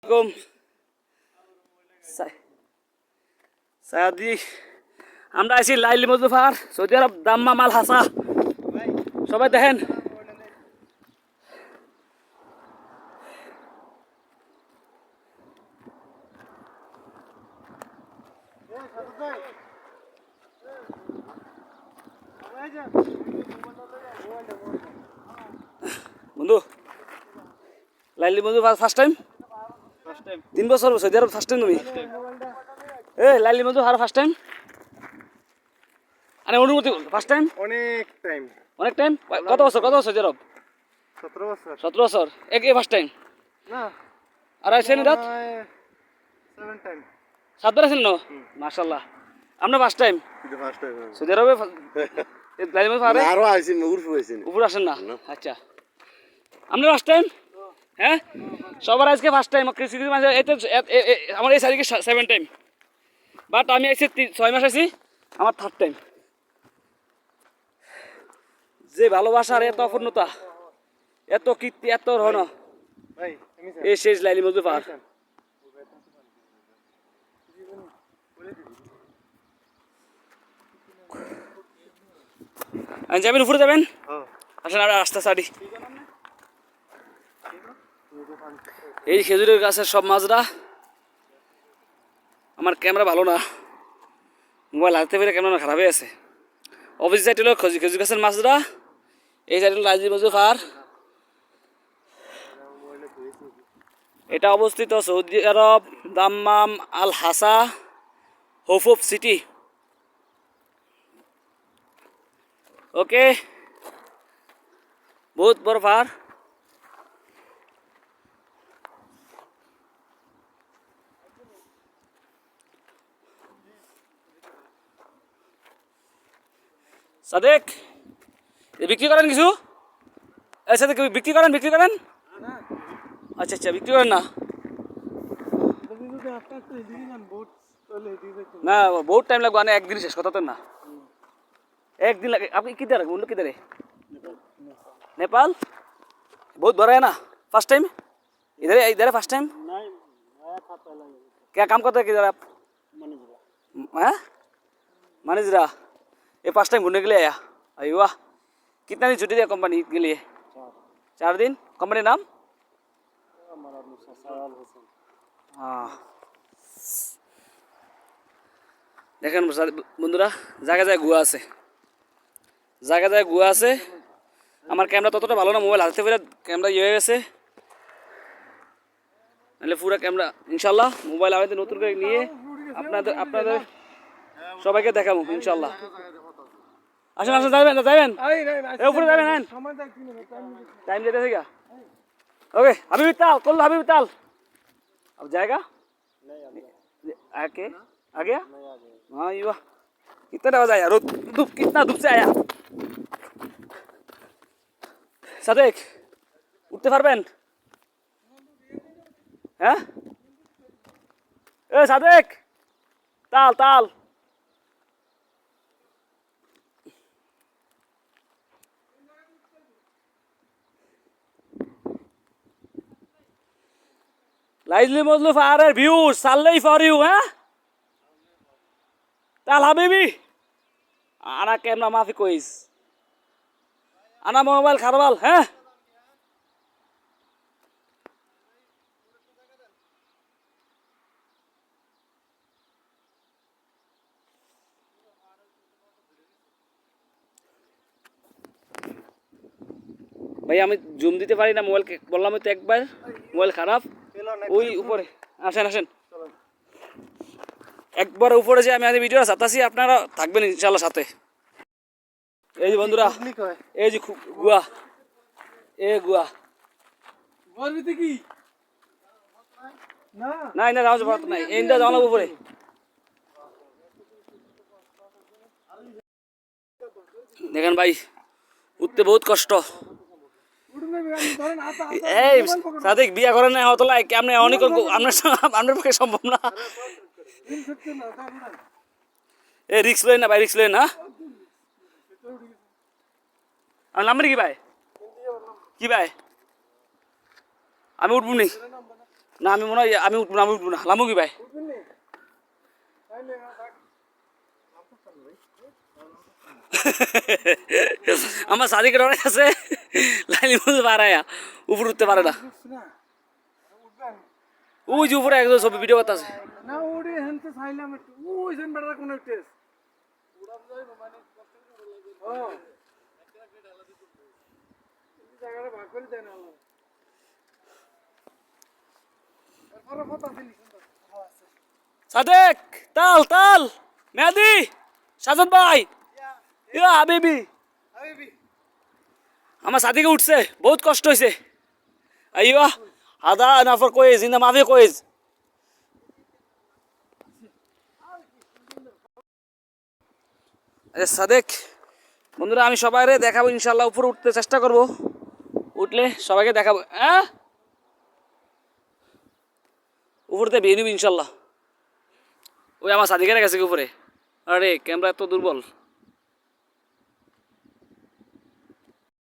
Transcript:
আসসালামু সায়াদি আমরা আছি লাইলি মুজফার সৌদি আরব দাম্মাম আল হাসা সবাই দেখেন বন্ধু লাইলি মুজফার ফার্স্ট টাইম 3 বছর সৌদি আরব ফার্স্ট টাইম তুমি লাইলি মুজফার ফার্স্ট টাইম আরে অনুমতি ফার্স্ট টাইম অনেক টাইম কত বছর সৌদি আরব 17 বছর একই ফার্স্ট টাইম না আর আছেন রাত 7 টাইম 7 বার আছেন না মাশাআল্লাহ আমরা ফার্স্ট টাইম সৌদি আরবে লাইলি মুজফার আরো আছেন উপর আসেন না আচ্ছা আমরা ফার্স্ট টাইম হ্যাঁ সবার আজকে ফার্স্ট টাইম কিছু কিছু মাঝে আমার এই সারিকে 7 টাইম বাট আমি এসে 6 মাস আছি আমার থার্ড টাইম যে ভালোবাসার এত অপূর্ণতা এত কীর্তি এত রহন এই শেষ লাইলি মুজফার যাবেন উপরে যাবেন আসেন আর রাস্তা সারি এই খেজুরের গাছের সব মাছরা আমার ক্যামেরা ভালো না মোবাইল হাতে পেরে ক্যামেরা খারাপ হয়ে আছে অফিস সাইড হলো খেজুর গাছের মাছরা এই সাইড হলো লাইলি মুজফার এটা অবস্থিত সৌদি আরব দাম্মাম আল হাসা হোফ সিটি ওকে বহুত বড় পাহাড় সাদেক বিক্রি করেন কিছু সাদেক বিক্রি করেন আচ্ছা বিক্রি করেন না না বহুত টাইম লাগবে একদিন শেষ কথা তো না একদিন লাগে আপনি किधर है उन किधर है नेपाल बहुत बड़ा है ना फर्स्ट टाइम इधर है फर्स्ट टाइम नहीं आया था पहले क्या काम करते हैं किधर आप मैनेजरा ये फर्स्ट टाइम घूमने के लिए आया अरे वाह कितना दिन छुट्टी दिया कंपनी के लिए 4 दिन कंपनी नाम हाँ দেখেন বন্ধুরা জায়গায় গুহা আছে আমার ক্যামেরা ততটা ভালো না মোবাইল হাতে পেরে ক্যামেরা ইয়ে হয়ে গেছে নাহলে পুরো ক্যামেরা ইনশাল্লাহ মোবাইল আমাদের নতুন করে নিয়ে আপনাদের সবাইকে দেখাবো ইনশাল্লাহ আসেন যাবেন উপরে যাবেন টাইম যেতেছে क्या ओके अभी भी ताल अब जाएगा आके आ गया हाँ ये वाह कितना बजा यार धूप कितना धूप से आया सादेक उठते पारबेन হ্যাঁ সাদেক তাল লাইলি মুজফার ভিউ সাল্লাই ফর ইউ হ্যাঁ তাল হাবিবি আনা ক্যামেরা মাফি কইস আনা মোবাইল খারবাল হ্যাঁ ভাই আমি জুম দিতে পারি না মোবাইল বললাম তো একবার মোবাইল খারাপ ওই উপরে আসেন একবার উপরে যে আমি ভিডিও চাতাছি আপনারা থাকবেন ইনশাআল্লাহ সাথে এই যে বন্ধুরা এই যে গুয়া কি না যাওয়া যাবে না এইটা যাওয়া লাগবে উপরে দেখেন ভাই উঠতে বহুত কষ্ট এই সাদিক বিয়া করেন না হতলা কেমনে অনেক আপনার পক্ষে সম্ভব না এই রিস্ক লই না ভাই রিস্ক লই না আমার নাম্বার কি ভাই আমি উঠবো নি না আমি মনে হয় আমি উঠবো না লামু কি ভাই আমার সাদিকের অনেক আছে লাইলি মধ্যে পারায়া উপর উঠতে পারে না ওই যে উপরে একজন ছবি ভিডিও করতেছে না ওরে হেনতে চাইলাম একটু ওই যেন বেড়া কোন একটু উড়াম যাই মানে কষ্ট করে লাগে ও এই জায়গাটা ভাগ করে দেন আল্লাহ এরপরে কথা দিলি সুন্দর আছে সাদেক তাল তাল মেহেদি সাজাদ ভাই ইয়া হাবিবি হাবিবি আমার সাদিকে উঠছে বহুত কষ্ট হয়েছে আইয়া আদা নাফর কয়েজ ইন্দা মাফে কয়েজ আচ্ছা সাদেক বন্ধুরা আমি সবাইরে দেখাবো ইনশাল্লাহ উপরে উঠতে চেষ্টা করব উঠলে সবাইকে দেখাবো হ্যাঁ উপরতে বেয়ে নিবি ইনশাল্লাহ ওই আমার সাদিকের কাছে উপরে আরে ক্যামেরা এত দুর্বল